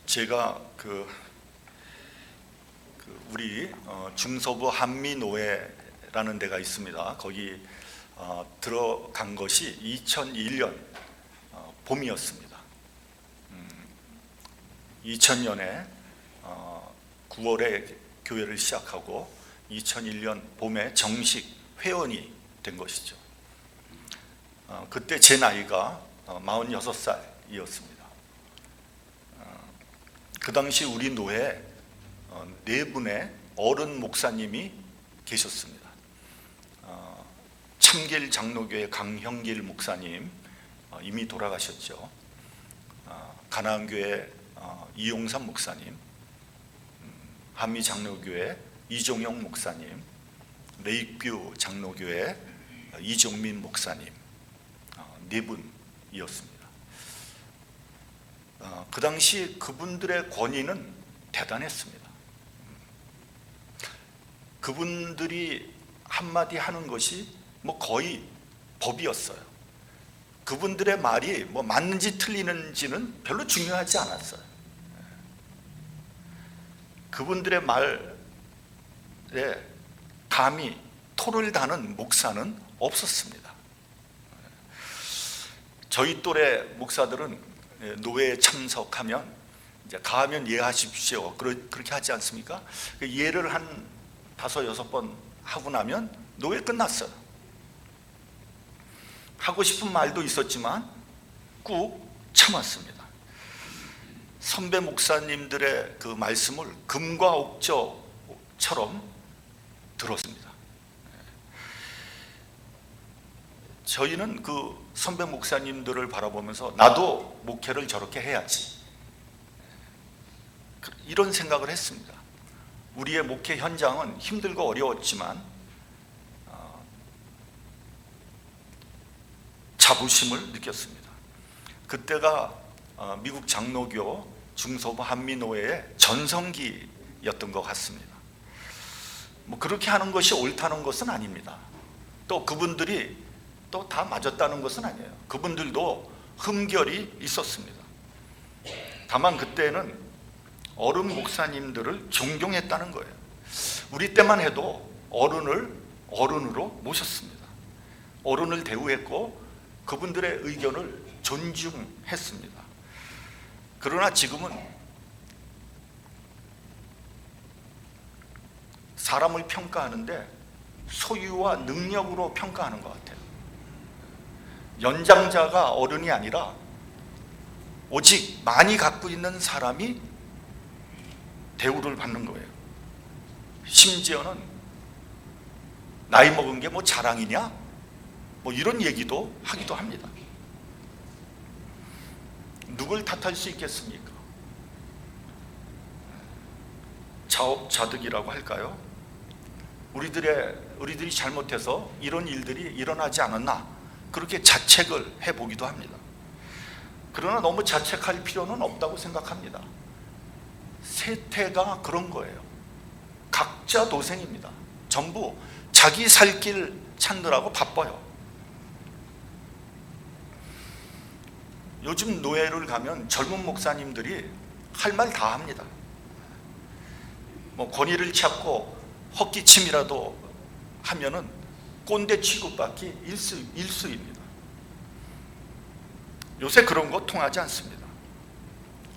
제가 우리 중서부 한미노회라는 데가 있습니다. 거기 들어간 것이 2001년 봄이었습니다. 2000년에 9월에 교회를 시작하고 2001년 봄에 정식 회원이 된 것이죠. 그때 제 나이가 46살이었습니다. 그 당시 우리 노회에 4분의 어른 목사님이 계셨습니다. 참길 장로교회 강형길 목사님 이미 돌아가셨죠. 가나안교회 이용삼 목사님, 한미 장로교회 이종영 목사님, 레이큐 장로교회 이종민 목사님 4분이었습니다. 그 당시 그분들의 권위는 대단했습니다. 그분들이 한마디 하는 것이 거의 법이었어요. 그분들의 말이 맞는지 틀리는지는 별로 중요하지 않았어요. 그분들의 말에 감히 토를 다는 목사는 없었습니다. 저희 또래 목사들은 노회에 참석하면 이제 가면 예하십시오 그렇게 하지 않습니까? 예를 한 5-6번 하고 나면 노회 끝났어요. 하고 싶은 말도 있었지만 꾹 참았습니다. 선배 목사님들의 그 말씀을 금과 옥저처럼 들었습니다. 저희는 그 선배 목사님들을 바라보면서 나도 목회를 저렇게 해야지, 이런 생각을 했습니다. 우리의 목회 현장은 힘들고 어려웠지만 자부심을 느꼈습니다. 그때가 미국 장로교 중서부 한미노회의 전성기였던 것 같습니다. 그렇게 하는 것이 옳다는 것은 아닙니다. 또 그분들이 또 다 맞았다는 것은 아니에요. 그분들도 흠결이 있었습니다. 다만 그때는 어른 목사님들을 존경했다는 거예요. 우리 때만 해도 어른을 어른으로 모셨습니다. 어른을 대우했고 그분들의 의견을 존중했습니다. 그러나 지금은 사람을 평가하는데 소유와 능력으로 평가하는 것 같아요. 연장자가 어른이 아니라 오직 많이 갖고 있는 사람이 대우를 받는 거예요. 심지어는 나이 먹은 게 자랑이냐? 이런 얘기도 하기도 합니다. 누굴 탓할 수 있겠습니까? 자업자득이라고 할까요? 우리들이 잘못해서 이런 일들이 일어나지 않았나, 그렇게 자책을 해보기도 합니다. 그러나 너무 자책할 필요는 없다고 생각합니다. 세태가 그런 거예요. 각자 도생입니다. 전부 자기 살 길 찾느라고 바빠요. 요즘 노회를 가면 젊은 목사님들이 할 말 다 합니다. 권위를 찾고 헛기침이라도 하면은 꼰대 취급받기 일수입니다. 요새 그런 거 통하지 않습니다.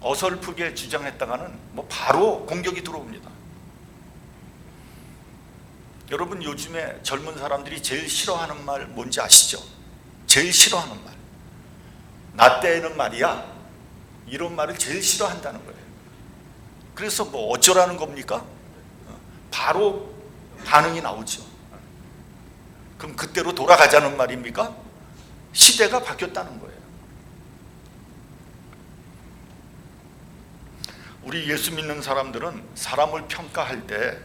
어설프게 주장했다가는 바로 공격이 들어옵니다. 여러분, 요즘에 젊은 사람들이 제일 싫어하는 말 뭔지 아시죠? 제일 싫어하는 말, 나 때에는 말이야, 이런 말을 제일 싫어한다는 거예요. 그래서 어쩌라는 겁니까? 바로 반응이 나오죠. 그럼 그때로 돌아가자는 말입니까? 시대가 바뀌었다는 거예요. 우리 예수 믿는 사람들은 사람을 평가할 때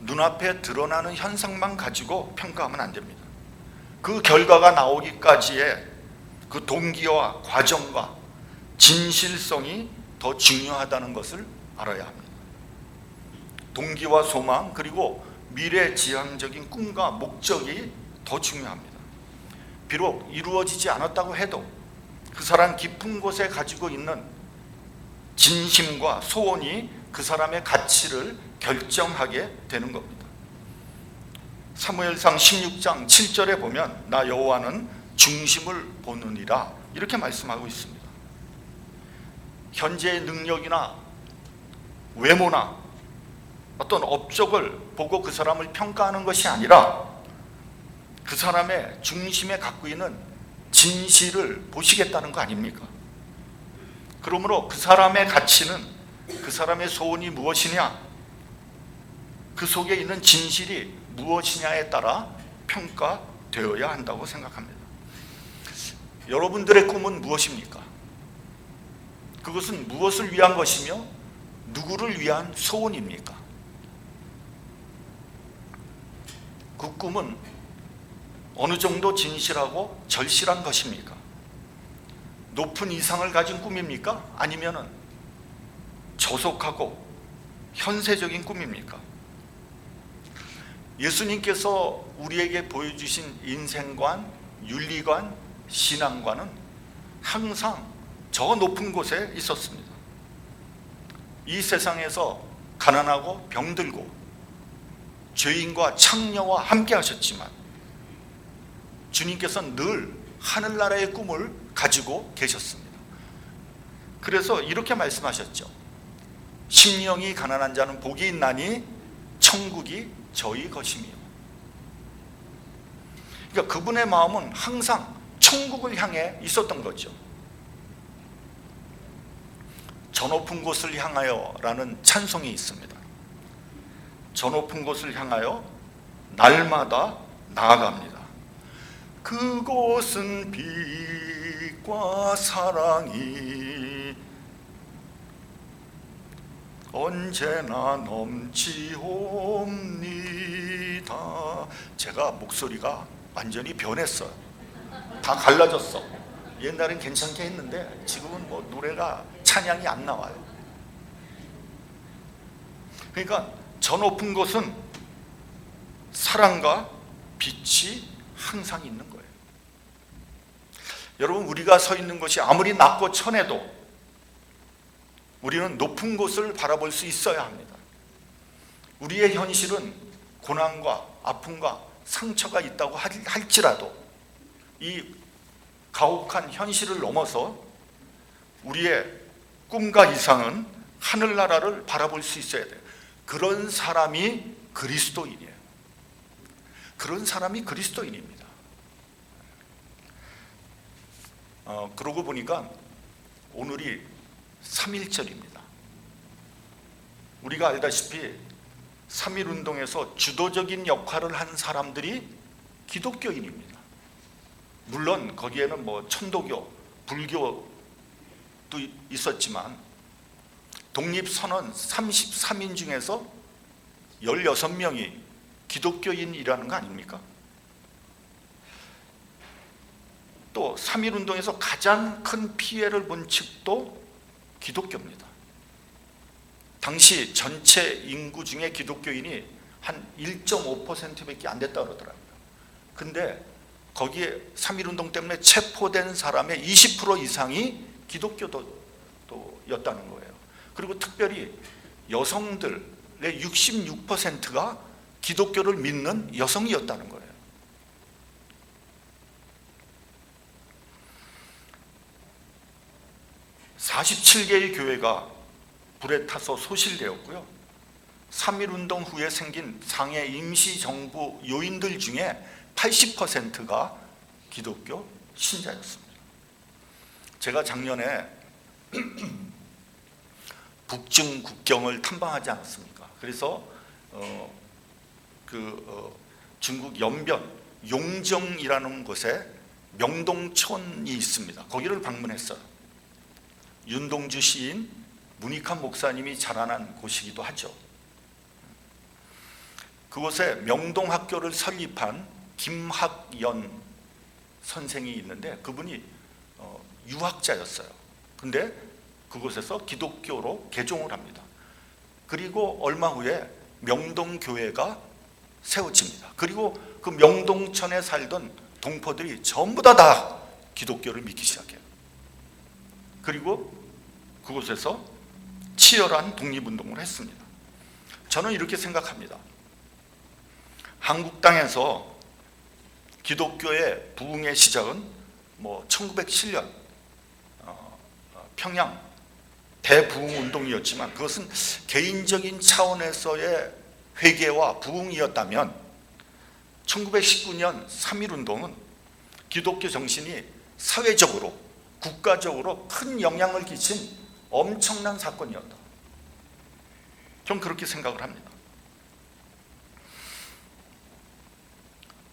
눈앞에 드러나는 현상만 가지고 평가하면 안 됩니다. 그 결과가 나오기까지의 그 동기와 과정과 진실성이 더 중요하다는 것을 알아야 합니다. 동기와 소망, 그리고 미래지향적인 꿈과 목적이 더 중요합니다. 비록 이루어지지 않았다고 해도 그 사람 깊은 곳에 가지고 있는 진심과 소원이 그 사람의 가치를 결정하게 되는 겁니다. 사무엘상 16장 7절에 보면 나 여호와는 중심을 보느니라 이렇게 말씀하고 있습니다. 현재의 능력이나 외모나 어떤 업적을 보고 그 사람을 평가하는 것이 아니라 그 사람의 중심에 갖고 있는 진실을 보시겠다는 거 아닙니까? 그러므로 그 사람의 가치는 그 사람의 소원이 무엇이냐, 그 속에 있는 진실이 무엇이냐에 따라 평가되어야 한다고 생각합니다. 여러분들의 꿈은 무엇입니까? 그것은 무엇을 위한 것이며 누구를 위한 소원입니까? 그 꿈은 어느 정도 진실하고 절실한 것입니까? 높은 이상을 가진 꿈입니까? 아니면은 저속하고 현세적인 꿈입니까? 예수님께서 우리에게 보여주신 인생관, 윤리관, 신앙관은 항상 저 높은 곳에 있었습니다. 이 세상에서 가난하고 병들고 죄인과 창녀와 함께 하셨지만 주님께서는 늘 하늘나라의 꿈을 가지고 계셨습니다. 그래서 이렇게 말씀하셨죠. 심령이 가난한 자는 복이 있나니 천국이 저희 것이며. 그러니까 그분의 마음은 항상 천국을 향해 있었던 거죠. 저 높은 곳을 향하여 라는 찬송이 있습니다. 저 높은 곳을 향하여 날마다 나아갑니다. 그곳은 빛과 사랑이 언제나 넘치옵니다. 제가 목소리가 완전히 변했어요. 다 갈라졌어. 옛날엔 괜찮게 했는데 지금은 뭐 노래가 찬양이 안 나와요. 그러니까 저 높은 곳은 사랑과 빛이 항상 있는 거예요. 여러분, 우리가 서 있는 곳이 아무리 낮고 천해도 우리는 높은 곳을 바라볼 수 있어야 합니다. 우리의 현실은 고난과 아픔과 상처가 있다고 할지라도 이 가혹한 현실을 넘어서 우리의 꿈과 이상은 하늘나라를 바라볼 수 있어야 돼요. 그런 사람이 그리스도인이에요. 그런 사람이 그리스도인입니다. 그러고 보니까 오늘이 3.1절입니다. 우리가 알다시피 3.1운동에서 주도적인 역할을 한 사람들이 기독교인입니다. 물론 거기에는 뭐 천도교, 불교도 있었지만 독립선언 33인 중에서 16명이 기독교인이라는 거 아닙니까? 또 3.1운동에서 가장 큰 피해를 본 측도 기독교입니다. 당시 전체 인구 중에 기독교인이 한 1.5%밖에 안 됐다고 그러더라고요. 근데 거기에 3.1운동 때문에 체포된 사람의 20% 이상이 기독교도였다는 거예요. 그리고 특별히 여성들의 66%가 기독교를 믿는 여성이었다는 거예요. (47개의) 교회가 불에 타서 소실되었고요. 3.1운동 후에 생긴 상해 임시정부 요인들 중에 80%가 기독교 신자였습니다. 제가 작년에 북중 국경을 탐방하지 않았습니까? 그래서 중국 연변 용정이라는 곳에 명동촌이 있습니다. 거기를 방문했어요. 윤동주 시인, 문익환 목사님이 자라난 곳이기도 하죠. 그곳에 명동학교를 설립한 김학연 선생이 있는데 그분이 유학자였어요. 근데 그곳에서 기독교로 개종을 합니다. 그리고 얼마 후에 명동교회가 세워집니다. 그리고 그 명동천에 살던 동포들이 전부 다 기독교를 믿기 시작해요. 그리고 그곳에서 치열한 독립운동을 했습니다. 저는 이렇게 생각합니다. 한국 땅에서 기독교의 부흥의 시작은 1907년 평양 대부흥운동이었지만 그것은 개인적인 차원에서의 회개와 부흥이었다면 1919년 3.1운동은 기독교 정신이 사회적으로 국가적으로 큰 영향을 끼친 엄청난 사건이었다. 전 그렇게 생각을 합니다.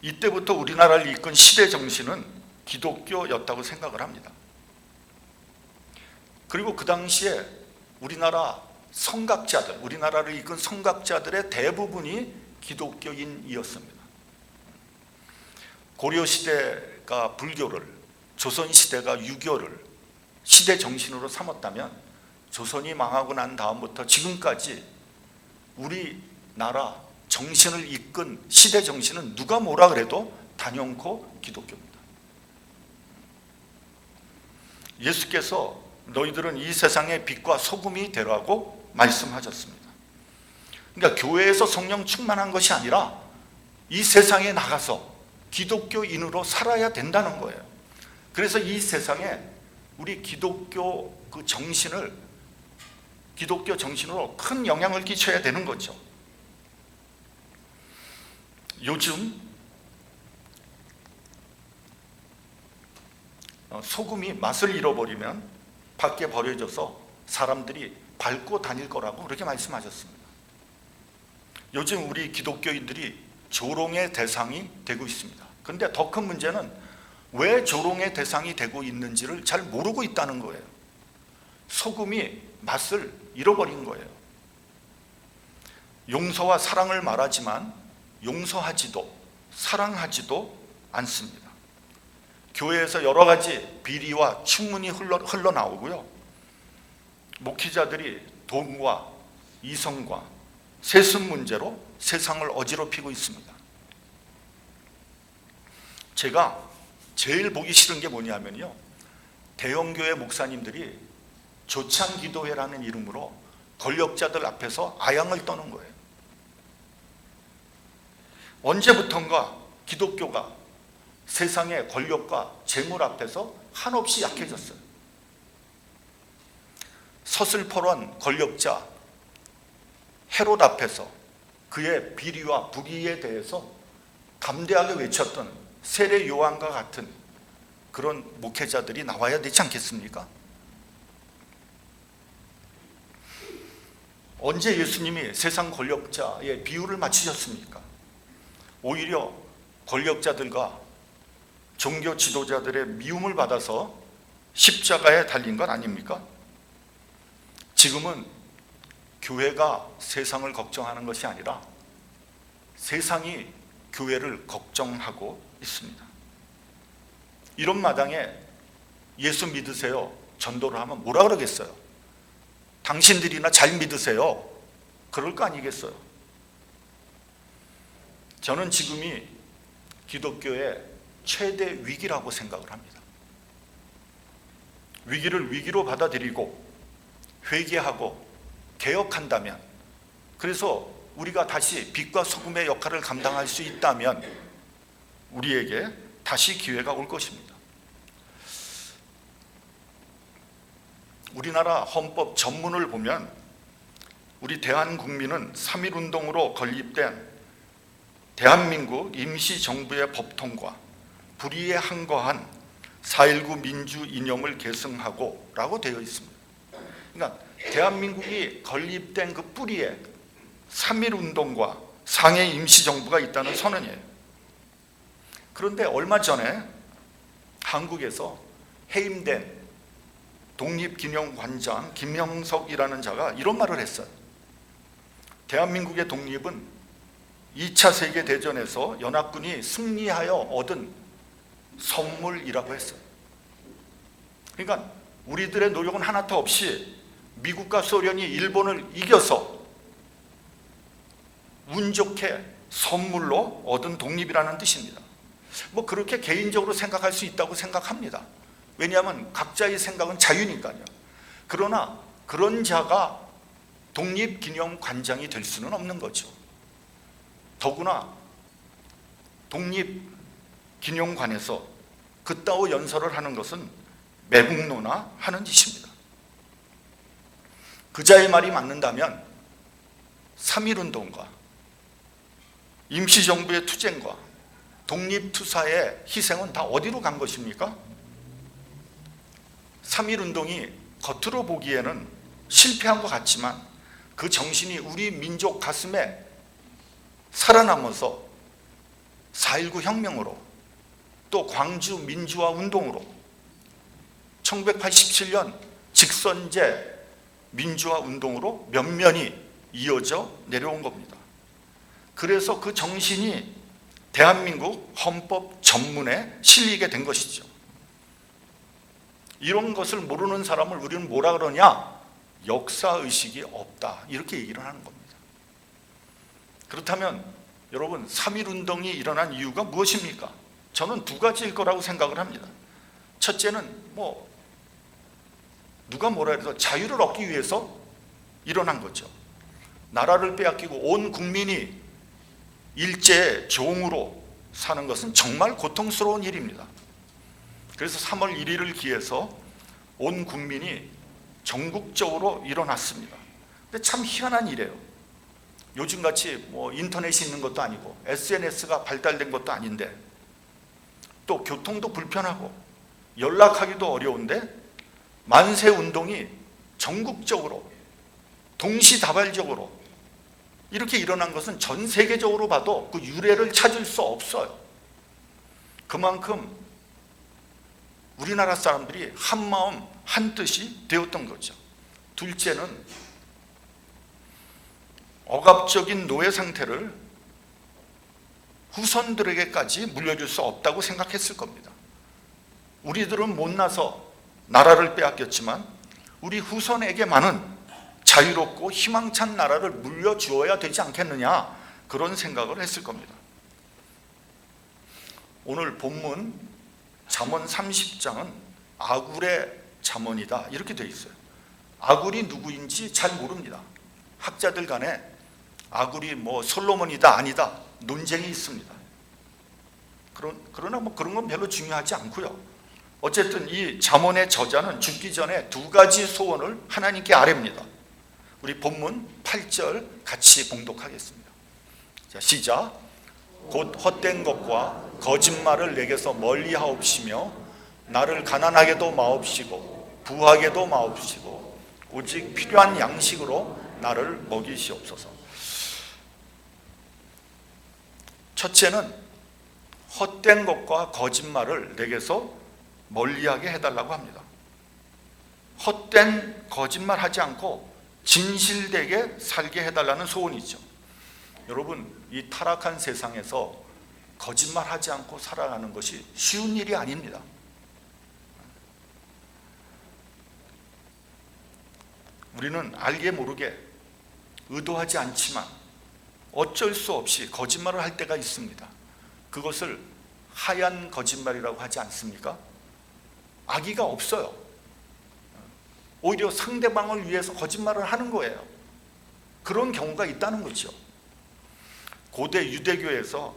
이때부터 우리나라를 이끈 시대 정신은 기독교였다고 생각을 합니다. 그리고 그 당시에 우리나라를 이끈 성각자들의 대부분이 기독교인이었습니다. 고려시대가 불교를, 조선시대가 유교를 시대 정신으로 삼았다면 조선이 망하고 난 다음부터 지금까지 우리나라 정신을 이끈 시대 정신은 누가 뭐라 그래도 단연코 기독교입니다. 예수께서 너희들은 이 세상의 빛과 소금이 되라고 말씀하셨습니다. 그러니까 교회에서 성령 충만한 것이 아니라 이 세상에 나가서 기독교인으로 살아야 된다는 거예요. 그래서 이 세상에 우리 기독교 정신으로 큰 영향을 끼쳐야 되는 거죠. 요즘 소금이 맛을 잃어버리면 밖에 버려져서 사람들이 밟고 다닐 거라고 그렇게 말씀하셨습니다. 요즘 우리 기독교인들이 조롱의 대상이 되고 있습니다. 그런데 더 큰 문제는 왜 조롱의 대상이 되고 있는지를 잘 모르고 있다는 거예요. 소금이 맛을 잃어버린 거예요. 용서와 사랑을 말하지만 용서하지도 사랑하지도 않습니다. 교회에서 여러 가지 비리와 충문이 흘러나오고요. 목회자들이 돈과 이성과 세습 문제로 세상을 어지럽히고 있습니다. 제가 제일 보기 싫은 게 뭐냐면요, 대형교회 목사님들이 조창기도회라는 이름으로 권력자들 앞에서 아양을 떠는 거예요. 언제부턴가 기독교가 세상의 권력과 재물 앞에서 한없이 약해졌어요. 서슬퍼런 권력자 헤롯 앞에서 그의 비리와 불의에 대해서 담대하게 외쳤던 세례 요한과 같은 그런 목회자들이 나와야 되지 않겠습니까? 언제 예수님이 세상 권력자의 비유를 맞추셨습니까? 오히려 권력자들과 종교 지도자들의 미움을 받아서 십자가에 달린 것 아닙니까? 지금은 교회가 세상을 걱정하는 것이 아니라 세상이 교회를 걱정하고 있습니다. 이런 마당에 예수 믿으세요 전도를 하면 뭐라 그러겠어요? 당신들이나 잘 믿으세요. 그럴 거 아니겠어요? 저는 지금이 기독교의 최대 위기라고 생각을 합니다. 위기를 위기로 받아들이고 회개하고 개혁한다면, 그래서 우리가 다시 빛과 소금의 역할을 감당할 수 있다면 우리에게 다시 기회가 올 것입니다. 우리나라 헌법 전문을 보면 우리 대한국민은 3.1운동으로 건립된 대한민국 임시정부의 법통과 불의에 항거한 4.19 민주 이념을 계승하고 라고 되어 있습니다. 그러니까 대한민국이 건립된 그 뿌리에 3.1운동과 상해 임시정부가 있다는 선언이에요. 그런데 얼마 전에 한국에서 해임된 독립기념관장 김영석이라는 자가 이런 말을 했어요. 대한민국의 독립은 2차 세계대전에서 연합군이 승리하여 얻은 선물이라고 했어요. 그러니까 우리들의 노력은 하나도 없이 미국과 소련이 일본을 이겨서 운 좋게 선물로 얻은 독립이라는 뜻입니다. 그렇게 개인적으로 생각할 수 있다고 생각합니다. 왜냐하면 각자의 생각은 자유니까요. 그러나 그런 자가 독립기념관장이 될 수는 없는 거죠. 더구나 독립기념관에서 그따위 연설을 하는 것은 매국노나 하는 짓입니다. 그자의 말이 맞는다면 3.1운동과 임시정부의 투쟁과 독립투사의 희생은 다 어디로 간 것입니까? 3.1운동이 겉으로 보기에는 실패한 것 같지만 그 정신이 우리 민족 가슴에 살아남아서 4.19 혁명으로 또 광주 민주화 운동으로 1987년 직선제 민주화 운동으로 면면이 이어져 내려온 겁니다. 그래서 그 정신이 대한민국 헌법 전문에 실리게 된 것이죠. 이런 것을 모르는 사람을 우리는 뭐라 그러냐? 역사의식이 없다, 이렇게 얘기를 하는 겁니다. 그렇다면 여러분, 3.1운동이 일어난 이유가 무엇입니까? 저는 두 가지일 거라고 생각을 합니다. 첫째는 누가 뭐라 해도 자유를 얻기 위해서 일어난 거죠. 나라를 빼앗기고 온 국민이 일제의 종으로 사는 것은 정말 고통스러운 일입니다. 그래서 3월 1일을 기해서 온 국민이 전국적으로 일어났습니다. 근데 참 희한한 일이에요. 요즘같이 인터넷이 있는 것도 아니고 SNS가 발달된 것도 아닌데 또 교통도 불편하고 연락하기도 어려운데 만세운동이 전국적으로 동시다발적으로 이렇게 일어난 것은 전 세계적으로 봐도 그 유래를 찾을 수 없어요. 그만큼 우리나라 사람들이 한마음 한뜻이 되었던 거죠. 둘째는 억압적인 노예 상태를 후손들에게까지 물려줄 수 없다고 생각했을 겁니다. 우리들은 못나서 나라를 빼앗겼지만 우리 후손에게만은 자유롭고 희망찬 나라를 물려주어야 되지 않겠느냐, 그런 생각을 했을 겁니다. 오늘 본문 잠언 30장은 아굴의 잠언이다, 이렇게 되어 있어요. 아굴이 누구인지 잘 모릅니다. 학자들 간에 아굴이 솔로몬이다 아니다 논쟁이 있습니다. 그러나 그런 건 별로 중요하지 않고요. 어쨌든 이 잠언의 저자는 죽기 전에 두 가지 소원을 하나님께 아뢰입니다. 우리 본문 8절 같이 봉독하겠습니다. 자, 시작. 곧 헛된 것과 거짓말을 내게서 멀리하옵시며 나를 가난하게도 마옵시고 부하게도 마옵시고 오직 필요한 양식으로 나를 먹이시옵소서. 첫째는 헛된 것과 거짓말을 내게서 멀리하게 해달라고 합니다. 헛된 거짓말 하지 않고 진실되게 살게 해달라는 소원이죠. 여러분, 이 타락한 세상에서 거짓말 하지 않고 살아가는 것이 쉬운 일이 아닙니다. 우리는 알게 모르게 의도하지 않지만 어쩔 수 없이 거짓말을 할 때가 있습니다. 그것을 하얀 거짓말이라고 하지 않습니까? 악의가 없어요. 오히려 상대방을 위해서 거짓말을 하는 거예요. 그런 경우가 있다는 거죠. 고대 유대교에서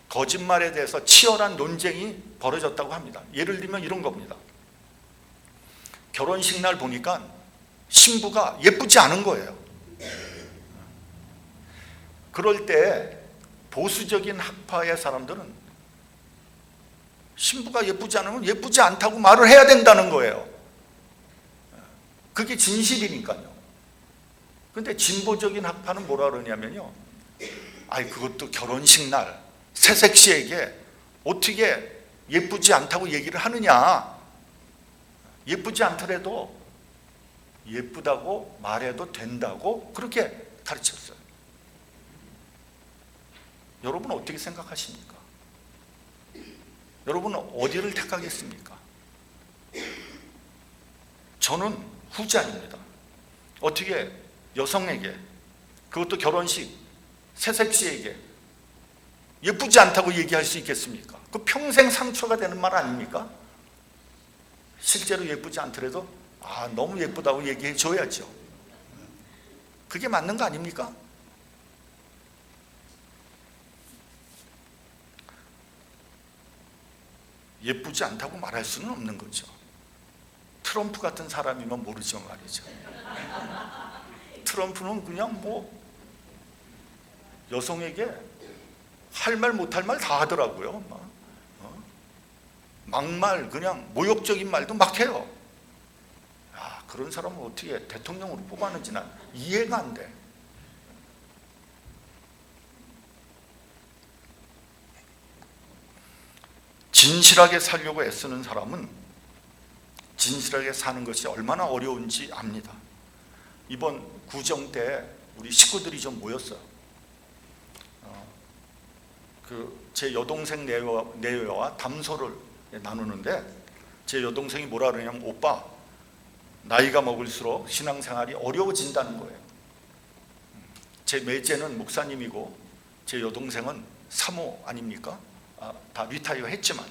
거짓말에 대해서 치열한 논쟁이 벌어졌다고 합니다. 예를 들면 이런 겁니다. 결혼식 날 보니까 신부가 예쁘지 않은 거예요. 그럴 때 보수적인 학파의 사람들은 신부가 예쁘지 않으면 예쁘지 않다고 말을 해야 된다는 거예요. 그게 진실이니까요. 근데 진보적인 학파는 뭐라 그러냐면요, 그것도 결혼식 날 새색시에게 어떻게 예쁘지 않다고 얘기를 하느냐, 예쁘지 않더라도 예쁘다고 말해도 된다고 그렇게 가르쳤어요. 여러분은 어떻게 생각하십니까? 여러분은 어디를 택하겠습니까? 저는 후자입니다. 어떻게 여성에게, 그것도 결혼식 새색시에게 예쁘지 않다고 얘기할 수 있겠습니까? 그 평생 상처가 되는 말 아닙니까? 실제로 예쁘지 않더라도 너무 예쁘다고 얘기해 줘야죠. 그게 맞는 거 아닙니까? 예쁘지 않다고 말할 수는 없는 거죠. 트럼프 같은 사람이면 모르죠 말이죠. 트럼프는 그냥 여성에게 할 말 못할 말 다 하더라고요. 막말, 그냥 모욕적인 말도 막 해요. 그런 사람을 어떻게 대통령으로 뽑았는지 난 이해가 안 돼. 진실하게 살려고 애쓰는 사람은 진실하게 사는 것이 얼마나 어려운지 압니다. 이번 구정 때 우리 식구들이 좀 모였어요. 제 여동생 내외와 담소를 나누는데, 제 여동생이 뭐라 그러냐면, 오빠, 나이가 먹을수록 신앙생활이 어려워진다는 거예요. 제 매제는 목사님이고 제 여동생은 사모 아닙니까? 다 리타이어 했지만,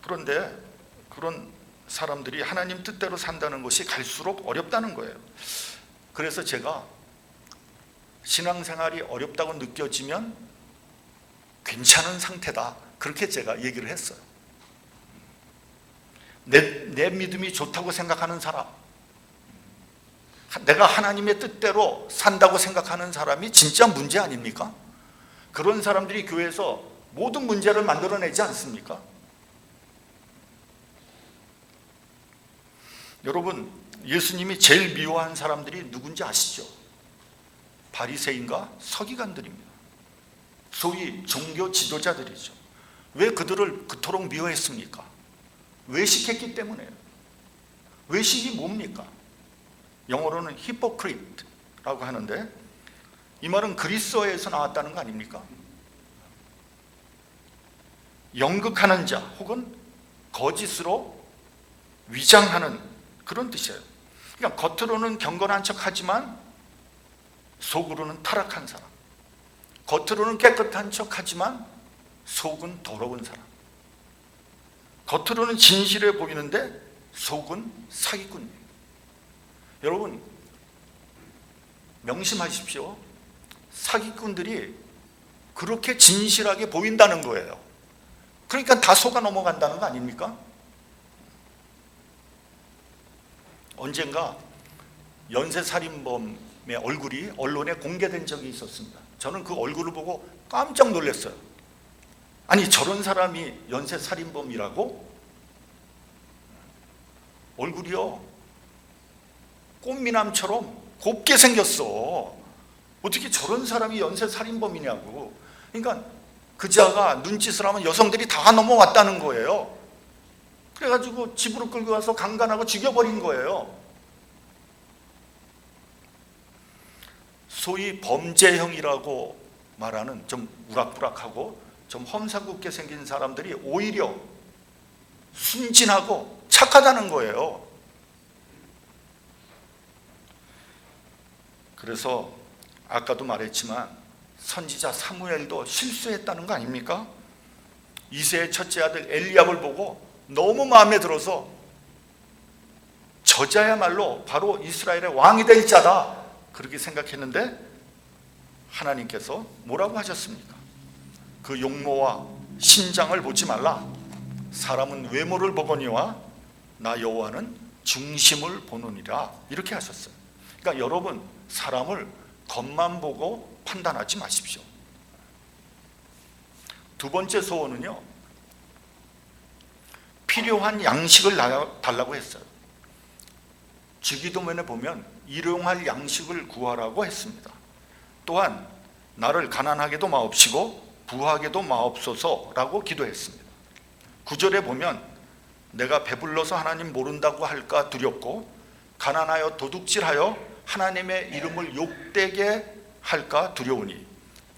그런데 그런 사람들이 하나님 뜻대로 산다는 것이 갈수록 어렵다는 거예요. 그래서 제가 신앙생활이 어렵다고 느껴지면 괜찮은 상태다, 그렇게 제가 얘기를 했어요. 내 믿음이 좋다고 생각하는 사람, 내가 하나님의 뜻대로 산다고 생각하는 사람이 진짜 문제 아닙니까? 그런 사람들이 교회에서 모든 문제를 만들어내지 않습니까? 여러분, 예수님이 제일 미워한 사람들이 누군지 아시죠? 바리새인과 서기관들입니다. 소위 종교 지도자들이죠. 왜 그들을 그토록 미워했습니까? 외식했기 때문에요. 외식이 뭡니까? 영어로는 히포크리트라고 하는데, 이 말은 그리스어에서 나왔다는 거 아닙니까? 연극하는 자, 혹은 거짓으로 위장하는 그런 뜻이에요. 그러니까 겉으로는 경건한 척하지만 속으로는 타락한 사람, 겉으로는 깨끗한 척하지만 속은 더러운 사람, 겉으로는 진실해 보이는데 속은 사기꾼이에요. 여러분, 명심하십시오. 사기꾼들이 그렇게 진실하게 보인다는 거예요. 그러니까 다 속아 넘어간다는 거 아닙니까? 언젠가 연쇄살인범의 얼굴이 언론에 공개된 적이 있었습니다. 저는 그 얼굴을 보고 깜짝 놀랐어요. 아니, 저런 사람이 연쇄살인범이라고? 얼굴이요, 꽃미남처럼 곱게 생겼어. 어떻게 저런 사람이 연쇄살인범이냐고. 그러니까 그자가 눈짓을 하면 여성들이 다 넘어왔다는 거예요. 그래가지고 집으로 끌고 와서 강간하고 죽여버린 거예요. 소위 범죄형이라고 말하는 좀 우락부락하고 좀 험상궂게 생긴 사람들이 오히려 순진하고 착하다는 거예요. 그래서 아까도 말했지만 선지자 사무엘도 실수했다는 거 아닙니까? 이새의 첫째 아들 엘리압을 보고 너무 마음에 들어서 저자야말로 바로 이스라엘의 왕이 될 자다, 그렇게 생각했는데 하나님께서 뭐라고 하셨습니까? 그 용모와 신장을 보지 말라. 사람은 외모를 보거니와 나 여호와는 중심을 보느니라, 이렇게 하셨어요. 그러니까 여러분, 사람을 겉만 보고 판단하지 마십시오. 두 번째 소원은요, 필요한 양식을 달라고 했어요. 주기도문에 보면 일용할 양식을 구하라고 했습니다. 또한 나를 가난하게도 마옵시고 부하게도 마옵소서라고 기도했습니다. 9절에 보면 내가 배불러서 하나님 모른다고 할까 두렵고 가난하여 도둑질하여 하나님의 이름을 욕되게 할까 두려우니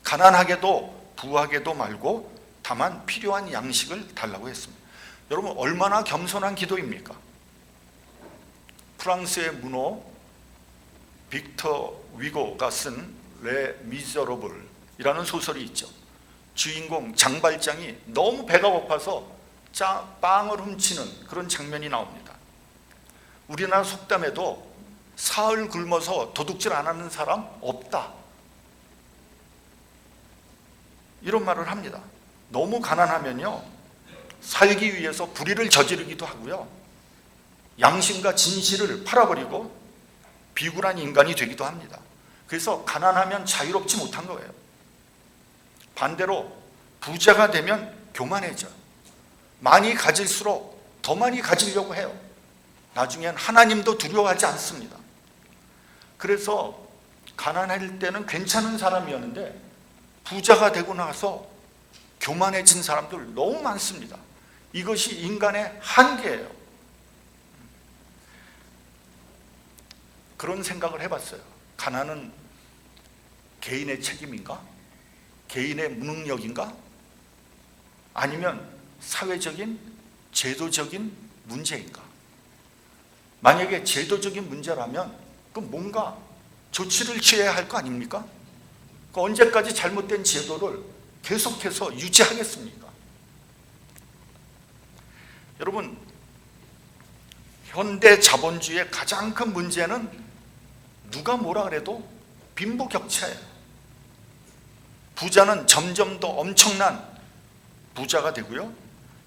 가난하게도 부하게도 말고 다만 필요한 양식을 달라고 했습니다. 여러분, 얼마나 겸손한 기도입니까? 프랑스의 문호 빅터 위고가 쓴 레 미저러블이라는 소설이 있죠. 주인공 장발장이 너무 배가 고파서 빵을 훔치는 그런 장면이 나옵니다. 우리나라 속담에도 사흘 굶어서 도둑질 안 하는 사람 없다, 이런 말을 합니다. 너무 가난하면요, 살기 위해서 불의를 저지르기도 하고요, 양심과 진실을 팔아버리고 비굴한 인간이 되기도 합니다. 그래서 가난하면 자유롭지 못한 거예요. 반대로 부자가 되면 교만해져요. 많이 가질수록 더 많이 가지려고 해요. 나중엔 하나님도 두려워하지 않습니다. 그래서 가난할 때는 괜찮은 사람이었는데 부자가 되고 나서 교만해진 사람들 너무 많습니다. 이것이 인간의 한계예요. 그런 생각을 해봤어요. 가난은 개인의 책임인가? 개인의 무능력인가? 아니면 사회적인, 제도적인 문제인가? 만약에 제도적인 문제라면 그럼 뭔가 조치를 취해야 할 거 아닙니까? 언제까지 잘못된 제도를 계속해서 유지하겠습니까? 여러분, 현대 자본주의의 가장 큰 문제는 누가 뭐라 그래도 빈부격차예요. 부자는 점점 더 엄청난 부자가 되고요,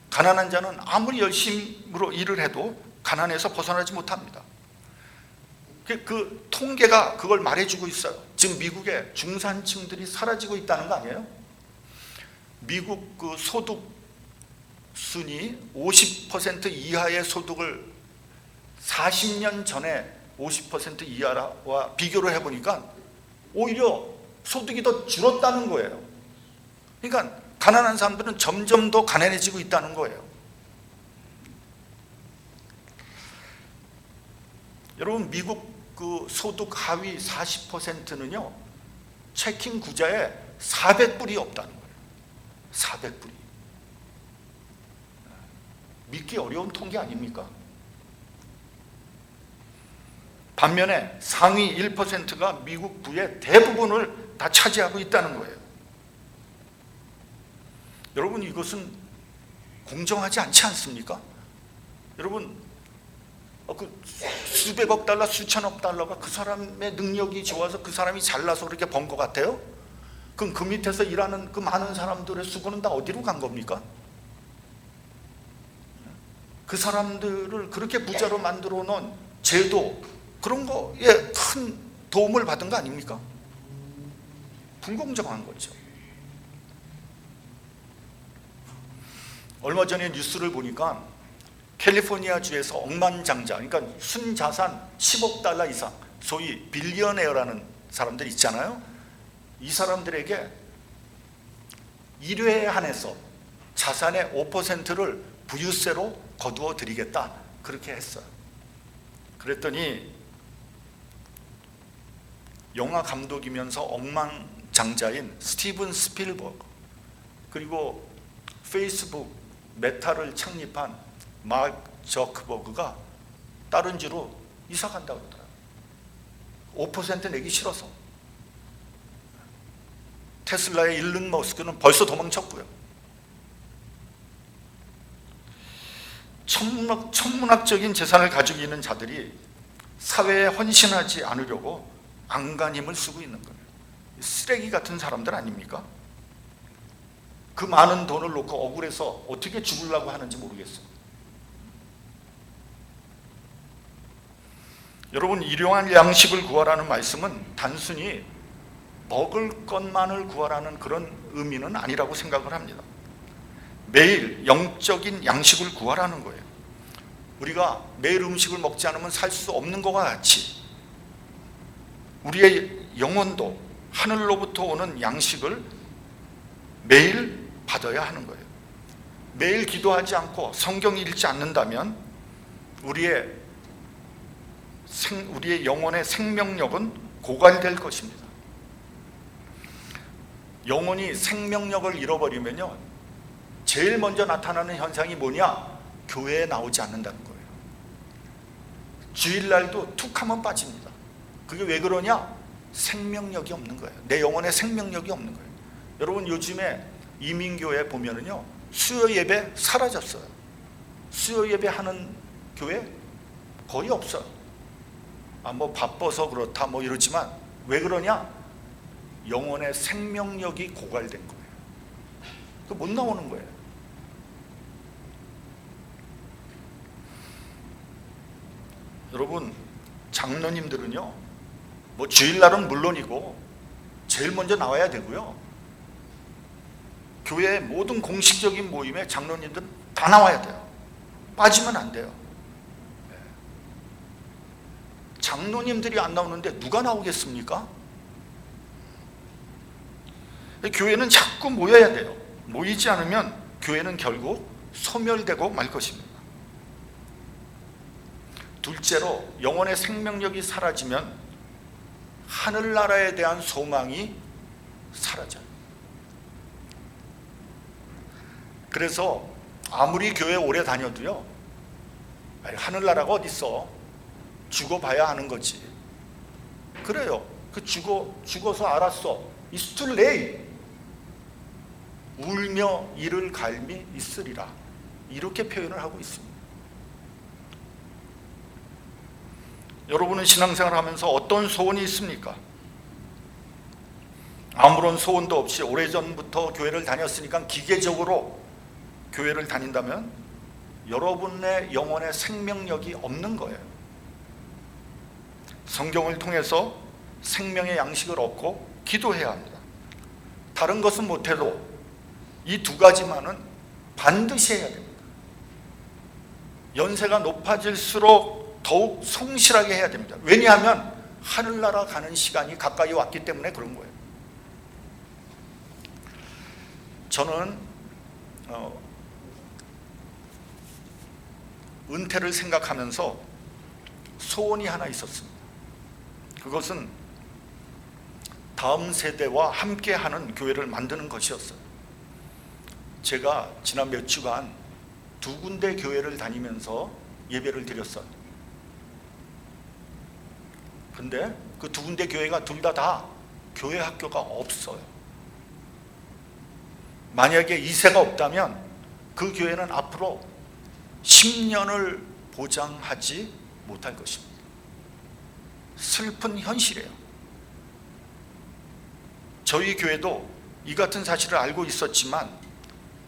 가난한 자는 아무리 열심으로 일을 해도 가난에서 벗어나지 못합니다. 그 통계가 그걸 말해주고 있어요. 지금 미국의 중산층들이 사라지고 있다는 거 아니에요? 미국 그 소득 순위 50% 이하의 소득을 40년 전에 50% 이하와 비교를 해보니까 오히려 소득이 더 줄었다는 거예요. 그러니까 가난한 사람들은 점점 더 가난해지고 있다는 거예요. 여러분, 미국 그 소득 하위 40%는요 체킹 구자에 400불이 없다는 거예요. 400불이. 믿기 어려운 통계 아닙니까? 반면에 상위 1%가 미국 부의 대부분을 다 차지하고 있다는 거예요. 여러분, 이것은 공정하지 않지 않습니까? 여러분, 그 수백억 달러, 수천억 달러가 그 사람의 능력이 좋아서 그 사람이 잘나서 그렇게 번 것 같아요? 그럼 그 밑에서 일하는 그 많은 사람들의 수고는 다 어디로 간 겁니까? 그 사람들을 그렇게 부자로 만들어 놓은 제도, 그런 거에 큰 도움을 받은 거 아닙니까? 불공정한 거죠. 얼마 전에 뉴스를 보니까 캘리포니아 주에서 억만장자, 그러니까 순자산 10억 달러 이상, 소위 빌리어네어라는 사람들 있잖아요. 이 사람들에게 1회에 한해서 자산의 5%를 부유세로 거두어 드리겠다, 그렇게 했어요. 그랬더니 영화 감독이면서 억만장자인 스티븐 스필버그, 그리고 페이스북, 메타를 창립한 마크 저크버그가 다른 주로 이사 간다고 그러더라고요. 5% 내기 싫어서. 테슬라의 일론 머스크는 벌써 도망쳤고요. 천문학적인 재산을 가지고 있는 자들이 사회에 헌신하지 않으려고 안간힘을 쓰고 있는 거예요. 쓰레기 같은 사람들 아닙니까? 그 많은 돈을 놓고 억울해서 어떻게 죽으려고 하는지 모르겠어요. 여러분, 일용할 양식을 구하라는 말씀은 단순히 먹을 것만을 구하라는 그런 의미는 아니라고 생각을 합니다. 매일 영적인 양식을 구하라는 거예요. 우리가 매일 음식을 먹지 않으면 살 수 없는 것과 같이 우리의 영혼도 하늘로부터 오는 양식을 매일 받아야 하는 거예요. 매일 기도하지 않고 성경 읽지 않는다면 우리의 영혼의 생명력은 고갈될 것입니다. 영혼이 생명력을 잃어버리면요, 제일 먼저 나타나는 현상이 뭐냐? 교회에 나오지 않는다는 거예요. 주일날도 툭 하면 빠집니다. 그게 왜 그러냐? 생명력이 없는 거예요. 내 영혼에 생명력이 없는 거예요. 여러분, 요즘에 이민교회 보면은요, 수요 예배 사라졌어요. 수요 예배 하는 교회 거의 없어요. 뭐 바빠서 그렇다 뭐 이러지만, 왜 그러냐? 영혼의 생명력이 고갈된 거예요. 못 나오는 거예요. 여러분, 장로님들은요, 뭐 주일날은 물론이고 제일 먼저 나와야 되고요, 교회의 모든 공식적인 모임에 장로님들은 다 나와야 돼요. 빠지면 안 돼요. 장로님들이 안 나오는데 누가 나오겠습니까? 교회는 자꾸 모여야 돼요. 모이지 않으면 교회는 결국 소멸되고 말 것입니다. 둘째로, 영혼의 생명력이 사라지면 하늘나라에 대한 소망이 사라져요. 그래서 아무리 교회 오래 다녀도요, 하늘나라가 어딨어? 죽어봐야 하는 거지. 그래요. 죽어서 알았어. It's too late. 울며 이를 갈미 있으리라. 이렇게 표현을 하고 있습니다. 여러분은 신앙생활을 하면서 어떤 소원이 있습니까? 아무런 소원도 없이 오래전부터 교회를 다녔으니까 기계적으로 교회를 다닌다면 여러분의 영혼의 생명력이 없는 거예요. 성경을 통해서 생명의 양식을 얻고 기도해야 합니다. 다른 것은 못해도 이 두 가지만은 반드시 해야 됩니다. 연세가 높아질수록 더욱 성실하게 해야 됩니다. 왜냐하면 하늘나라 가는 시간이 가까이 왔기 때문에 그런 거예요. 저는 은퇴를 생각하면서 소원이 하나 있었습니다. 그것은 다음 세대와 함께하는 교회를 만드는 것이었어요. 제가 지난 몇 주간 두 군데 교회를 다니면서 예배를 드렸어요. 근데 그 두 군데 교회가 둘 다 교회 학교가 없어요. 만약에 2세가 없다면 그 교회는 앞으로 10년을 보장하지 못할 것입니다. 슬픈 현실이에요. 저희 교회도 이 같은 사실을 알고 있었지만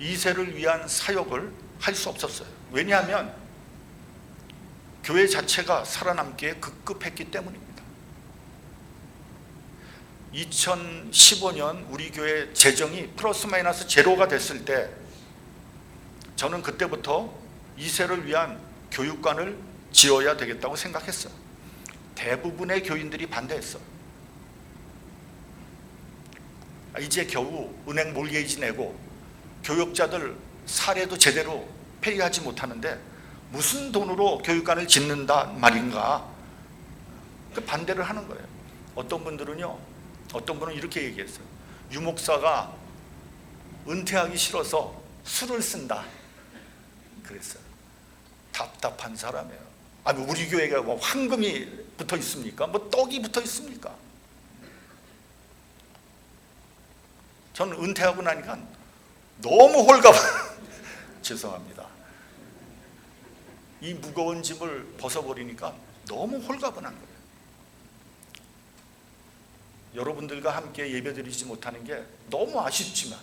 2세를 위한 사역을 할 수 없었어요. 왜냐하면 교회 자체가 살아남기에 급급했기 때문입니다. 2015년 우리 교회 재정이 플러스 마이너스 제로가 됐을 때 저는 그때부터 2세를 위한 교육관을 지어야 되겠다고 생각했어요. 대부분의 교인들이 반대했어요. 이제 겨우 은행 몰게이지 내고 교역자들 사례도 제대로 페이하지 못하는데 무슨 돈으로 교육관을 짓는다 말인가, 그 반대를 하는 거예요. 어떤 분은 이렇게 얘기했어요. 유목사가 은퇴하기 싫어서 술을 쓴다 그랬어요. 답답한 사람이에요. 아니, 우리 교회가 뭐 황금이 붙어 있습니까? 뭐 떡이 붙어 있습니까? 저는 은퇴하고 나니까 너무 홀가분 죄송합니다. 이 무거운 짐을 벗어버리니까 너무 홀가분한 거예요. 여러분들과 함께 예배드리지 못하는 게 너무 아쉽지만,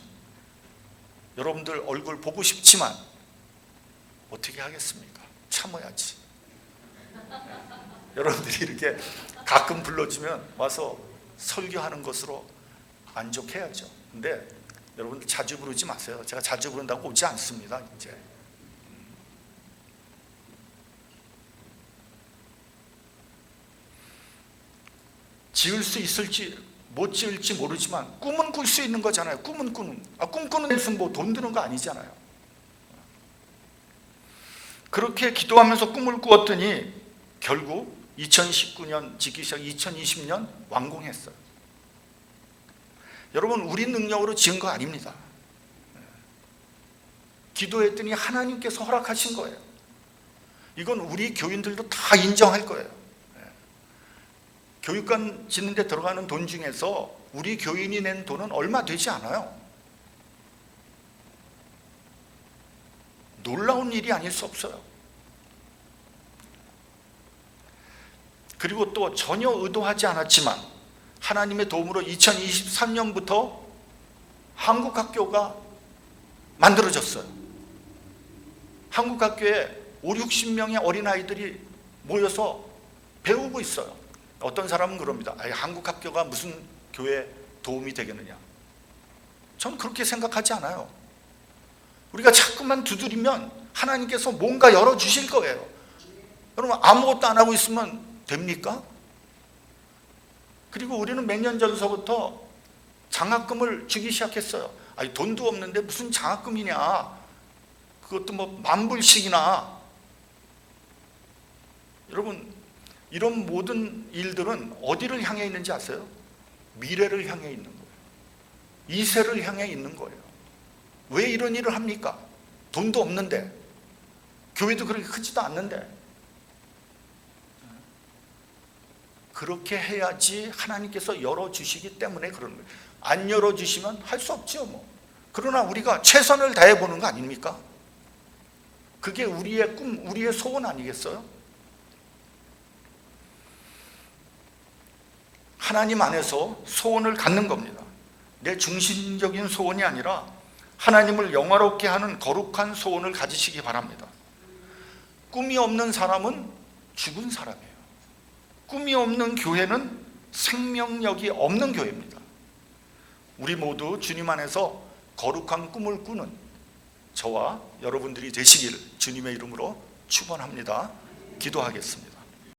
여러분들 얼굴 보고 싶지만 어떻게 하겠습니까? 참아야지. 여러분들이 이렇게 가끔 불러주면 와서 설교하는 것으로 만족해야죠. 근데 여러분들 자주 부르지 마세요. 제가 자주 부른다고 오지 않습니다. 이제 지을 수 있을지 못 지을지 모르지만 꿈은 꿀 수 있는 거잖아요. 꿈은 꿈꾸는 데서 뭐 돈 드는 거 아니잖아요. 그렇게 기도하면서 꿈을 꾸었더니 결국 2019년 짓기 시작 2020년 완공했어요. 여러분, 우리 능력으로 지은 거 아닙니다. 기도했더니 하나님께서 허락하신 거예요. 이건 우리 교인들도 다 인정할 거예요. 교육관 짓는 데 들어가는 돈 중에서 우리 교인이 낸 돈은 얼마 되지 않아요. 놀라운 일이 아닐 수 없어요. 그리고 또 전혀 의도하지 않았지만 하나님의 도움으로 2023년부터 한국학교가 만들어졌어요. 한국학교에 5, 60명의 어린아이들이 모여서 배우고 있어요. 어떤 사람은 그럽니다. 한국학교가 무슨 교회에 도움이 되겠느냐. 전 그렇게 생각하지 않아요. 우리가 자꾸만 두드리면 하나님께서 뭔가 열어주실 거예요. 여러분, 아무것도 안 하고 있으면 됩니까? 그리고 우리는 몇 년 전서부터 장학금을 주기 시작했어요. 아니, 돈도 없는데 무슨 장학금이냐. 그것도 뭐 만불씩이나. 여러분, 이런 모든 일들은 어디를 향해 있는지 아세요? 미래를 향해 있는 거예요. 이세를 향해 있는 거예요. 왜 이런 일을 합니까? 돈도 없는데, 교회도 그렇게 크지도 않는데. 그렇게 해야지 하나님께서 열어주시기 때문에 그러는 거예요. 안 열어주시면 할 수 없죠, 뭐. 그러나 우리가 최선을 다해보는 거 아닙니까? 그게 우리의 꿈, 우리의 소원 아니겠어요? 하나님 안에서 소원을 갖는 겁니다. 내 중심적인 소원이 아니라 하나님을 영화롭게 하는 거룩한 소원을 가지시기 바랍니다. 꿈이 없는 사람은 죽은 사람이에요. 꿈이 없는 교회는 생명력이 없는 교회입니다. 우리 모두 주님 안에서 거룩한 꿈을 꾸는 저와 여러분들이 되시길 주님의 이름으로 축원합니다. 기도하겠습니다.